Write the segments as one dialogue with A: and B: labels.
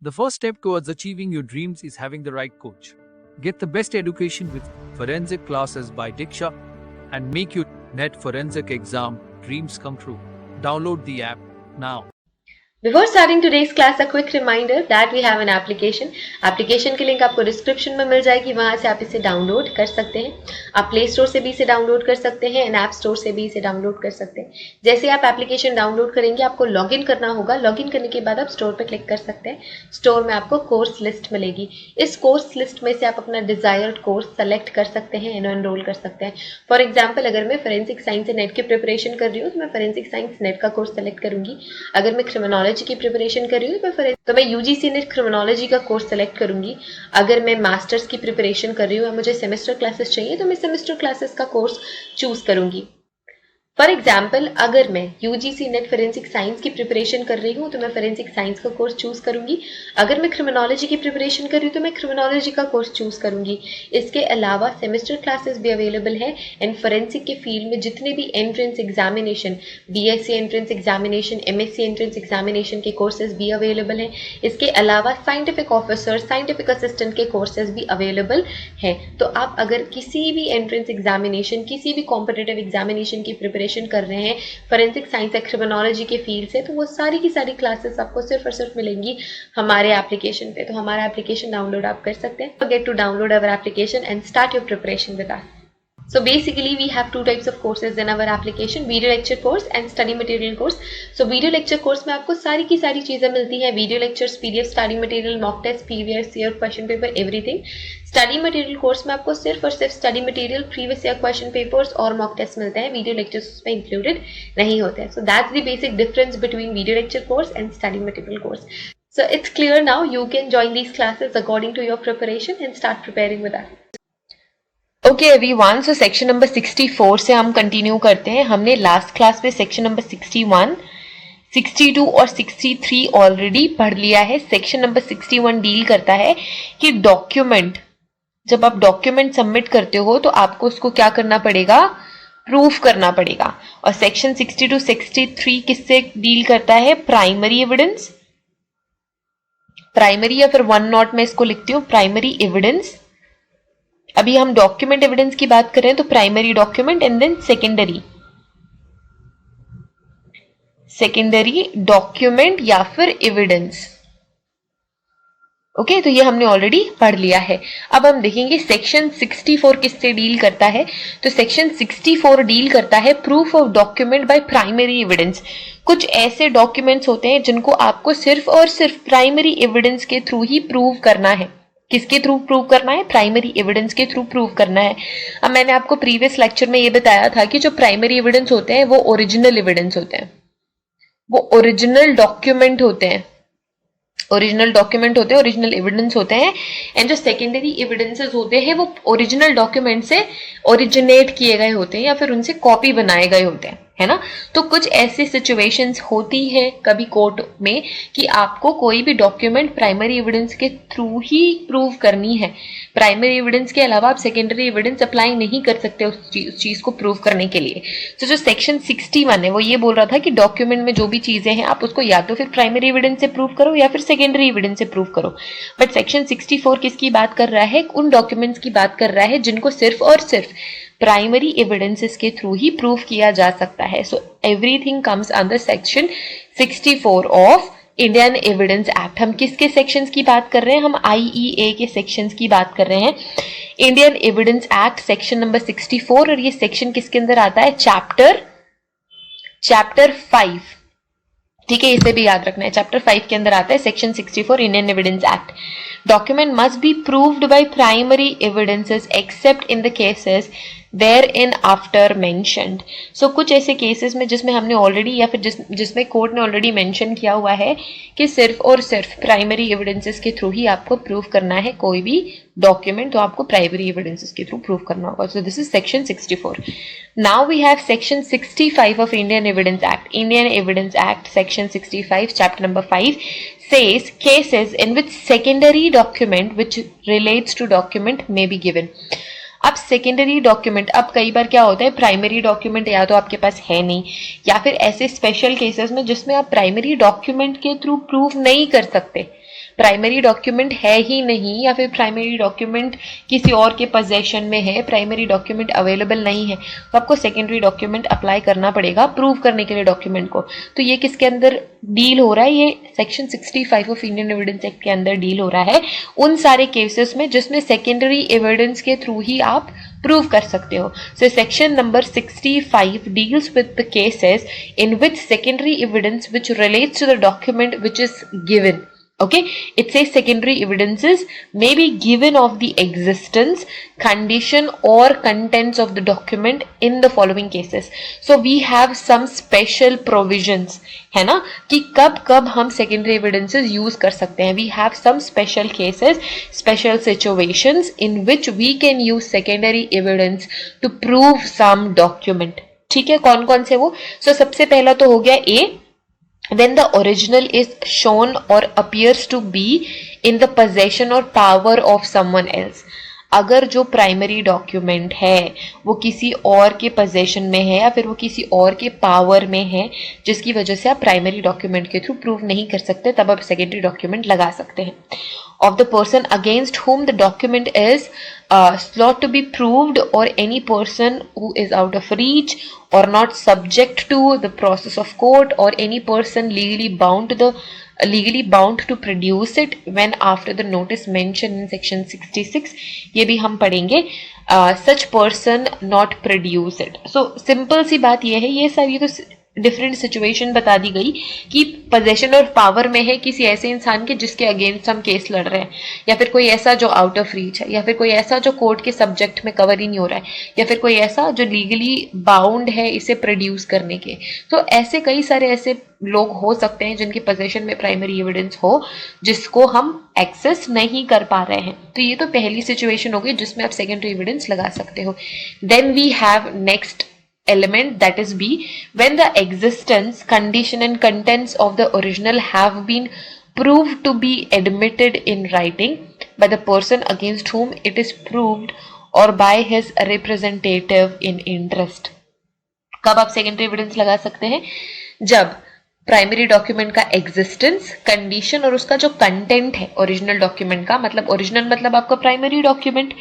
A: The first step towards achieving your dreams is having the right coach. Get the best education with forensic classes by Diksha and make your NET forensic exam dreams come true. Download the app now.
B: Before starting today's class, a quick reminder that we have an application. Application की link आपको description में मिल जाएगी, वहां से आप इसे download कर सकते हैं. आप प्ले स्टोर से भी इसे डाउनलोड कर सकते हैं एंड ऐप स्टोर से भी इसे डाउनलोड कर सकते हैं. जैसे आप एप्लीकेशन डाउनलोड करेंगे आपको लॉगिन करना होगा. लॉगिन करने के बाद आप स्टोर पर क्लिक कर सकते हैं. स्टोर में आपको कोर्स लिस्ट मिलेगी. इस कोर्स लिस्ट में से आप अपना डिजायर्ड कोर्स सेलेक्ट कर सकते हैं एंड एनरोल कर सकते हैं. फॉर एग्जाम्पल, अगर मैं फोरेंसिक साइंस नेट की प्रिपरेशन कर रही हूँ तो मैं फोरेंसिक साइंस नेट का कोर्स सेलेक्ट करूंगी. अगर मैं क्रिमिनोलॉजी की प्रिपरेशन कर रही हूँ तो मैं यूजीसी नेट क्रिमिनोलॉजी का कोर्स सेलेक्ट करूंगी. अगर मैं मास्टर्स की प्रिपरेशन कर रही हूँ और मुझे सेमेस्टर क्लासेस चाहिए तो मैं सेमेस्टर क्लासेस का कोर्स चूज करूंगी. फॉर एग्जाम्पल, अगर मैं यूजीसी नेट फोरेंसिक साइंस की प्रिपरेशन कर रही हूँ तो मैं फोरेंसिक साइंस का कोर्स चूज करूंगी. अगर मैं क्रिमिनोलॉजी की प्रिपरेशन कर रही हूँ तो मैं क्रिमिनोलॉजी का कोर्स चूज करूंगी. इसके अलावा सेमेस्टर क्लासेस भी अवेलेबल है एंड फोरेंसिक के फील्ड में जितने भी entrance examination, BSc entrance examination, MSc entrance examination के कोर्सेज भी अवेलेबल हैं. इसके अलावा साइंटिफिक ऑफिसर, साइंटिफिक असिस्टेंट के कोर्सेज भी अवेलेबल हैं. तो आप अगर किसी भी एंट्रेंस एग्जामिनेशन, किसी भी कॉम्पिटिटिव एग्जामिनेशन की प्रिपरेशन कर रहे हैं फोरेंसिक साइंस या क्रिमिनोलॉजी के फील्ड से, तो वो सारी की सारी क्लासेस आपको सिर्फ और सिर्फ मिलेंगी हमारे एप्लीकेशन पे. तो हमारा एप्लीकेशन डाउनलोड आप कर सकते हैं. Get to download our application and start your preparation with us. So basically we have two types of courses in our application, video lecture course and study material course. So video lecture course में आपको सारी की सारी चीजें मिलती हैं. video lectures, PDF study material, mock test, previous year question paper, everything. study material course में आपको सिर्फ और सिर्फ study material, previous year question papers और mock test मिलते हैं. video lectures उसमें included नहीं होते हैं. So that's the basic difference between video lecture course and study material course. So it's clear now. You can join these classes according to your preparation and start preparing with us. Okay everyone, so section number 64 से हम continue करते हैं. हमने last class में section number 61, 62 और 63 already पढ़ लिया है. सेक्शन नंबर 61 डील करता है कि डॉक्यूमेंट, जब आप डॉक्यूमेंट सबमिट करते हो तो आपको उसको क्या करना पड़ेगा, प्रूफ करना पड़ेगा. और सेक्शन 62, 63 किससे डील करता है, प्राइमरी एविडेंस. प्राइमरी या फिर 1 नॉट में इसको लिखती हूँ, प्राइमरी एविडेंस. अभी हम डॉक्यूमेंट एविडेंस की बात कर रहे हैं तो primary document and then secondary document या फिर एविडेंस. ओके, तो ये हमने ऑलरेडी पढ़ लिया है. अब हम देखेंगे सेक्शन 64 किससे डील करता है. तो सेक्शन 64 डील करता है proof of document by primary evidence. कुछ ऐसे डॉक्यूमेंट्स होते हैं जिनको आपको सिर्फ और सिर्फ प्राइमरी एविडेंस के थ्रू ही प्रूव करना है. किसके थ्रू प्रूव करना है, प्राइमरी एविडेंस के थ्रू प्रूव करना है. अब मैंने आपको प्रीवियस लेक्चर में ये बताया था कि जो प्राइमरी एविडेंस होते हैं वो ओरिजिनल एविडेंस होते हैं, वो ओरिजिनल डॉक्यूमेंट होते हैं, ओरिजिनल डॉक्यूमेंट होते हैं, ओरिजिनल एविडेंस होते हैं. एंड जो सेकेंडरी एविडेंसेस होते हैं वो ओरिजिनल डॉक्यूमेंट से ओरिजिनेट किए गए होते हैं या फिर उनसे कॉपी बनाए गए होते हैं, है ना. तो कुछ ऐसी सिचुएशंस होती है कभी कोर्ट में कि आपको कोई भी डॉक्यूमेंट प्राइमरी एविडेंस के थ्रू ही प्रूव करनी है. प्राइमरी एविडेंस के अलावा आप सेकेंडरी एविडेंस अप्लाई नहीं कर सकते उस चीज को प्रूव करने के लिए. तो जो सेक्शन 61 है वो ये बोल रहा था कि डॉक्यूमेंट में जो भी चीजें हैं आप उसको या तो फिर प्राइमरी एविडेंस से प्रूव करो या फिर सेकेंडरी एविडेंस से प्रूव करो. बट सेक्शन 64 किसकी बात कर रहा है, उन डॉक्यूमेंट्स की बात कर रहा है जिनको सिर्फ और सिर्फ प्राइमरी एविडेंसेस के थ्रू ही प्रूव किया जा सकता है. So everything comes under section 64 of Indian evidence act. हम किसके सेक्शंस की बात कर रहे हैं, हम IEA के सेक्शंस की बात कर रहे हैं. Indian evidence act section number 64, और ये सेक्शन किसके अंदर आता है, चैप्टर 5. ठीक है, इसे भी याद रखना है. चैप्टर 5 के अंदर आता है section 64 Indian evidence act. Document must be proved by primary evidences except in the cases thereinafter mentioned. So कुछ ऐसे केसेस में जिसमें हमने ऑलरेडी या फिर जिसमें कोर्ट ने ऑलरेडी मेंशन किया हुआ है कि सिर्फ और सिर्फ प्राइमरी एविडेंसेस के थ्रू ही आपको प्रूव करना है कोई भी डॉक्यूमेंट, तो आपको प्राइमरी एविडेंसेस के थ्रू प्रूव करना होगा. So this is section 64. Now we have section 65 of Indian evidence act. Indian evidence act section 65 chapter number 5 says cases in which secondary document which relates to document may be given. अब secondary document, अब कई बार क्या होता है, primary document या तो आपके पास है नहीं, या फिर ऐसे स्पेशल केसेस में जिसमें आप प्राइमरी डॉक्यूमेंट के थ्रू प्रूव नहीं कर सकते, प्राइमरी डॉक्यूमेंट है ही नहीं या फिर प्राइमरी डॉक्यूमेंट किसी और के पोजेशन में है, प्राइमरी डॉक्यूमेंट अवेलेबल नहीं है, तो आपको सेकेंडरी डॉक्यूमेंट अप्लाई करना पड़ेगा प्रूव करने के लिए डॉक्यूमेंट को। तो ये किसके अंदर डील हो रहा है, ये section 65 of Indian evidence act के अंदर डील हो रहा है, उन सारे केसेस में जिसमें सेकेंडरी एविडेंस के थ्रू ही आप प्रूव कर सकते हो। So section number 65 deals with the cases in which secondary evidence which relates to the document which is given. Okay, it says secondary evidences may be given of the existence, condition or contents of the document in the following cases. So we have some special provisions, है ना, कि कब कब हम secondary evidences use कर सकते हैं. We have some special cases, special situations in which we can use secondary evidence to prove some document. ठीक है, कौन कौन से वो? So सबसे पहला तो हो गया A, when the original is shown or appears to be in the possession or power of someone else. अगर जो प्राइमरी डॉक्यूमेंट है वो किसी और के पोजेशन में है या फिर वो किसी और के पावर में है जिसकी वजह से आप प्राइमरी डॉक्यूमेंट के थ्रू प्रूव नहीं कर सकते, तब आप सेकेंडरी डॉक्यूमेंट लगा सकते हैं. Of the person against whom the document is sought to be proved, or any person who is out of reach or not subject to the process of court, or any person legally bound to produce it when after the notice mentioned in section 66, ये भी हम पढ़ेंगे. Such person not produce it. So simple सी बात ये है, ये सब ये तो डिफरेंट सिचुएशन बता दी गई कि पोजेशन और पावर में है किसी ऐसे इंसान के जिसके अगेंस्ट हम केस लड़ रहे हैं, या फिर कोई ऐसा जो आउट ऑफ रीच है, या फिर कोई ऐसा जो कोर्ट के सब्जेक्ट में कवर ही नहीं हो रहा है, या फिर कोई ऐसा जो लीगली बाउंड है इसे प्रोड्यूस करने के. तो ऐसे कई सारे ऐसे लोग हो सकते हैं जिनके पोजेशन में प्राइमरी एविडेंस हो जिसको हम एक्सेस नहीं कर पा रहे हैं. तो ये तो पहली सिचुएशन हो गई जिसमें आप सेकेंडरी एविडेंस लगा सकते हो. Then we have next element, that is B, when the existence, condition and contents of the original have been proved to be admitted in writing by the person against whom it is proved or by his representative in interest. कब आप secondary evidence लगा सकते हैं? जब primary document का existence, condition और उसका जो कंटेंट है ओरिजिनल डॉक्यूमेंट का, मतलब ओरिजिनल मतलब आपका प्राइमरी डॉक्यूमेंट,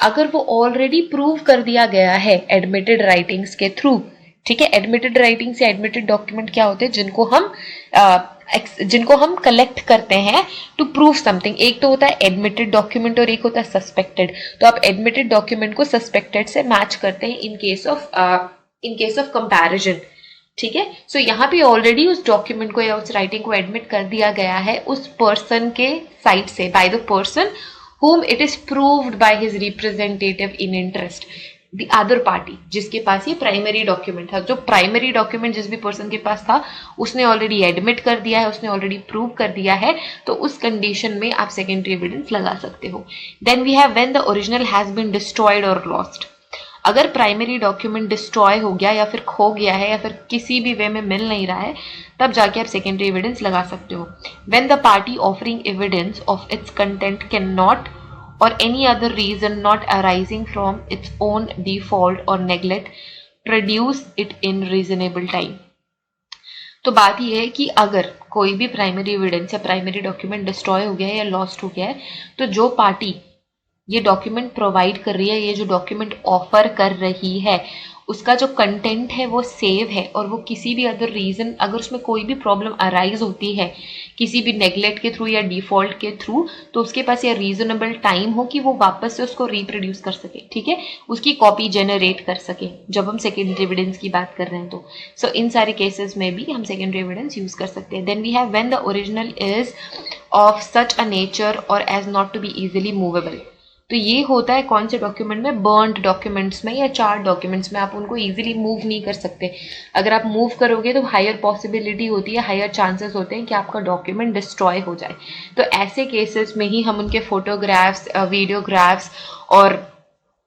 B: अगर वो ऑलरेडी प्रूव कर दिया गया है एडमिटेड राइटिंग्स के थ्रू. ठीक है, एडमिटेड राइटिंग्स या एडमिटेड डॉक्यूमेंट क्या होते हैं? जिनको हम कलेक्ट करते हैं टू प्रूव समथिंग. एक तो होता है एडमिटेड डॉक्यूमेंट और एक होता है सस्पेक्टेड. तो आप एडमिटेड डॉक्यूमेंट को सस्पेक्टेड से मैच करते हैं इन केस ऑफ कंपैरिजन. ठीक है, सो यहाँ पे ऑलरेडी उस डॉक्यूमेंट को या उस राइटिंग को एडमिट कर दिया गया है उस पर्सन के साइड से, by the person whom it is proved by his representative in interest, the other party, जिसके पास ये प्राइमरी डॉक्यूमेंट था. जो प्राइमरी डॉक्यूमेंट जिस भी पर्सन के पास था उसने ऑलरेडी एडमिट कर दिया है, उसने ऑलरेडी प्रूव कर दिया है, तो उस कंडीशन में आप सेकेंडरी एविडेंस लगा सकते हो. Then we have when the original has been destroyed और लॉस्ट. अगर प्राइमरी डॉक्यूमेंट डिस्ट्रॉय हो गया या फिर खो गया है या फिर किसी भी वे में मिल नहीं रहा है, तब जाके आप सेकेंडरी एविडेंस लगा सकते हो. When the party offering evidence of its content can not or any other reason not arising from its own default or neglect produce it in reasonable time. तो बात यह है कि अगर कोई भी प्राइमरी एविडेंस या प्राइमरी डॉक्यूमेंट डिस्ट्रॉय हो गया है या लॉस्ट हो गया है, तो जो पार्टी ये डॉक्यूमेंट प्रोवाइड कर रही है, ये जो डॉक्यूमेंट ऑफर कर रही है, उसका जो कंटेंट है वो सेव है और वो किसी भी अदर रीजन, अगर उसमें कोई भी प्रॉब्लम अराइज होती है किसी भी नेग्लेक्ट के थ्रू या डिफॉल्ट के थ्रू, तो उसके पास ये रीजनेबल टाइम हो कि वो वापस से उसको रिप्रोड्यूस कर सके. ठीक है, उसकी कॉपी जनरेट कर सके जब हम सेकेंडरी एविडेंस की बात कर रहे हैं. तो सो इन सारे केसेस में भी हम सेकेंडरी एविडेंस यूज कर सकते हैं. Then we have when the original is of such a nature or as not to be easily movable. तो ये होता है कौन से डॉक्यूमेंट में? बर्न्ड डॉक्यूमेंट्स में या चार्ट डॉक्यूमेंट्स में. आप उनको इजीली मूव नहीं कर सकते. अगर आप मूव करोगे तो हायर पॉसिबिलिटी होती है, हायर चांसेस होते हैं कि आपका डॉक्यूमेंट डिस्ट्रॉय हो जाए. तो ऐसे केसेस में ही हम उनके फोटोग्राफ्स, वीडियोग्राफ्स और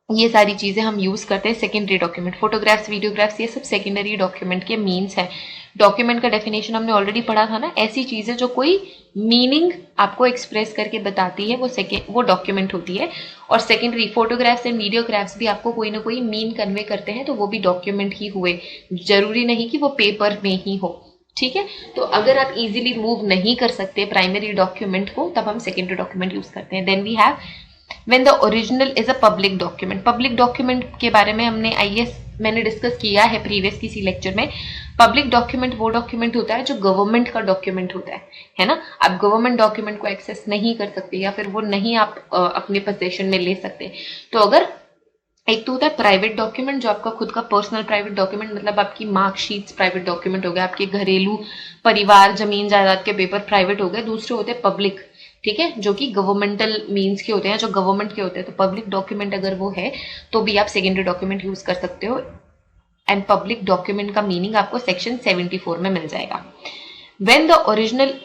B: ये सारी चीज़ें हम यूज़ करते हैं सेकेंडरी डॉक्यूमेंट. फोटोग्राफ्स, वीडियोग्राफ्स, ये सब सेकेंडरी डॉक्यूमेंट के मीन्स है. डॉक्यूमेंट का डेफिनेशन हमने ऑलरेडी पढ़ा था ना, ऐसी चीज़ें जो कोई मीनिंग आपको एक्सप्रेस करके बताती है वो डॉक्यूमेंट होती है. और सेकेंडरी फोटोग्राफ्स एंड वीडियोग्राफ्स भी आपको कोई ना कोई मीन कन्वे करते हैं, तो वो भी डॉक्यूमेंट ही हुए. जरूरी नहीं कि वो पेपर में ही हो. ठीक है, तो अगर आप इजीली मूव नहीं कर सकते प्राइमरी डॉक्यूमेंट को, तब हम सेकेंडरी डॉक्यूमेंट यूज करते हैं. Then we have when the original is a public document. Public document के बारे में हमने मैंने डिस्कस किया है प्रीवियस किसी लेक्चर में. पब्लिक डॉक्यूमेंट वो डॉक्यूमेंट होता है जो गवर्नमेंट का डॉक्यूमेंट होता है ना. आप गवर्नमेंट डॉक्यूमेंट को एक्सेस नहीं कर सकते या फिर वो नहीं आप अपने पोजेशन में ले सकते. तो अगर एक तो होता है प्राइवेट डॉक्यूमेंट, जो आपका खुद का पर्सनल प्राइवेट डॉक्यूमेंट, मतलब आपकी मार्कशीट्स प्राइवेट डॉक्यूमेंट हो गए, आपके घरेलू परिवार जमीन जायदाद के पेपर प्राइवेट हो गए. दूसरे होते हैं पब्लिक, ठीक है, जो कि गवर्नमेंटल मीन्स के होते हैं, जो गवर्नमेंट के होते हैं. तो पब्लिक डॉक्यूमेंट अगर वो है तो भी आप सेकेंडरी डॉक्यूमेंट यूज कर सकते हो. एंड पब्लिक डॉक्यूमेंट का मीनिंग आपको सेक्शन 74 में मिल जाएगा. When the original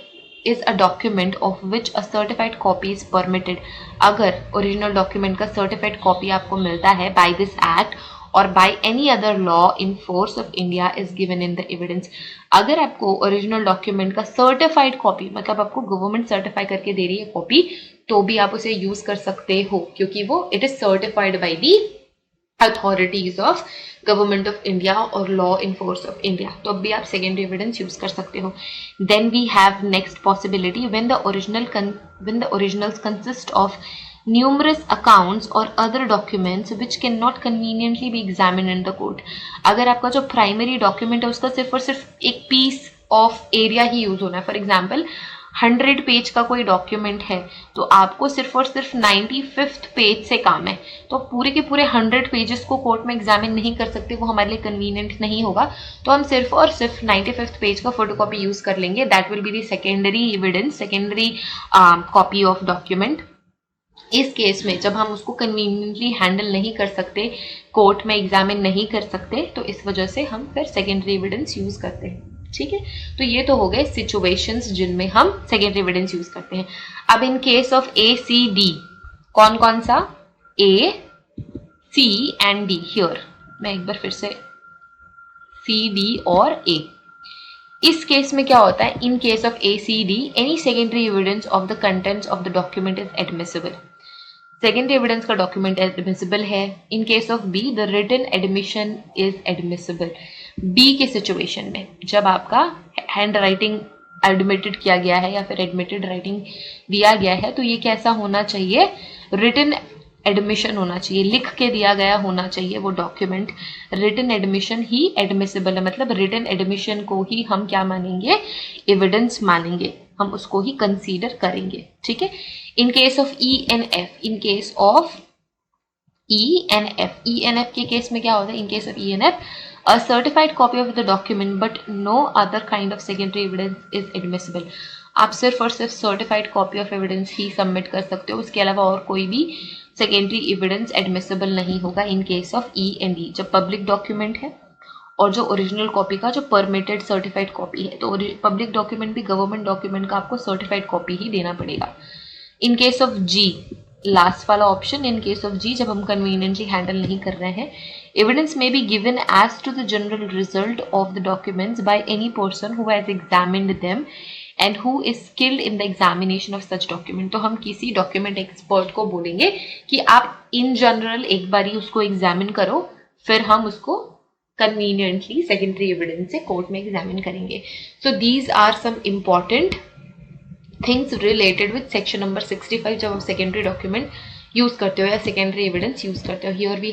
B: is a document of which a certified copy is permitted. अगर ओरिजिनल डॉक्यूमेंट का सर्टिफाइड कॉपी आपको मिलता है by this act or by any other law in force of India is given in the evidence. अगर आपको original document का certified copy, मतलब आपको गवर्नमेंट सर्टिफाई करके दे रही है कॉपी, तो भी आप उसे यूज कर सकते हो, क्योंकि वो it is certified by the authorities of government of India or law in force of India. तो अब भी आप सेकेंडरी एविडेंस यूज कर सकते हो. Then we have next possibility when the originals consist of numerous accounts or other documents which cannot conveniently be examined in the court. अगर आपका जो प्राइमरी डॉक्यूमेंट है उसका सिर्फ और सिर्फ एक पीस ऑफ एरिया ही यूज होना है, फॉर एग्जाम्पल 100 पेज का कोई डॉक्यूमेंट है तो आपको सिर्फ और सिर्फ 95th पेज से काम है, तो पूरे के पूरे 100 पेजेस को कोर्ट में एग्जामिन नहीं कर सकते, वो हमारे लिए कन्वीनियंट नहीं होगा. तो हम सिर्फ और सिर्फ 95th पेज का फोटोकॉपी यूज कर लेंगे. That will be the secondary evidence, secondary copy of document. इस केस में जब हम उसको कन्वीनियंटली हैंडल नहीं कर सकते, कोर्ट में एग्जामिन नहीं कर सकते, तो इस वजह से हम फिर सेकेंडरी एविडेंस यूज करते हैं. ठीक है, तो ये तो हो गए सिचुएशंस जिनमें हम सेकेंडरी एविडेंस यूज करते हैं. अब in case of A C D, कौन कौन सा, A C and D. Here मैं एक बार फिर से सी डी और ए. इस केस में क्या होता है, in case of A C D any secondary evidence of the contents of the document is admissible. Secondary evidence का डॉक्यूमेंट एडमिसिबल है. In case of B the written admission is admissible. B के situation में जब आपका hand writing admitted किया गया है या फिर एडमिटेड राइटिंग दिया गया है, तो ये कैसा होना चाहिए, रिटन एडमिशन होना चाहिए, लिख के दिया गया होना चाहिए वो डॉक्यूमेंट. रिटन एडमिशन ही एडमिसिबल है, मतलब रिटन एडमिशन को ही हम क्या मानेंगे, एविडेंस मानेंगे, हम उसको ही कंसीडर करेंगे. ठीक है. In case of E and F, in case of E and F, E and F के केस में क्या होता है, in case of E and F a certified copy of the document but no other kind of secondary evidence is admissible. आप सिर्फ और सिर्फ certified copy of evidence he submit कर सकते हो, उसके अलावा और कोई भी सेकेंडरी एविडेंस एडमिसिबल नहीं होगा इन case of E and D. जब पब्लिक डॉक्यूमेंट है और जो ओरिजिनल कॉपी का जो परमिटेड सर्टिफाइड कॉपी है, तो पब्लिक डॉक्यूमेंट भी गवर्नमेंट डॉक्यूमेंट का आपको सर्टिफाइड कॉपी ही देना पड़ेगा. In case of G, last वाला option, in case of G जब हम कन्वीनियंटली हैंडल नहीं कर रहे हैं, evidence may be given as to the general result of the documents by any person who has examined them and who is skilled in the examination of such document. तो हम किसी document expert को बोलेंगे कि आप in general एक बारी उसको एग्जामिन करो, फिर हम उसको कन्वीनियंटली सेकेंडरी एविडेंस से कोर्ट में एग्जामिन करेंगे. So these are some important things related with section number 65 जब हम सेकेंडरी डॉक्यूमेंट यूज करते हो या सेकेंडरी एविडेंस यूज करते हो. Here we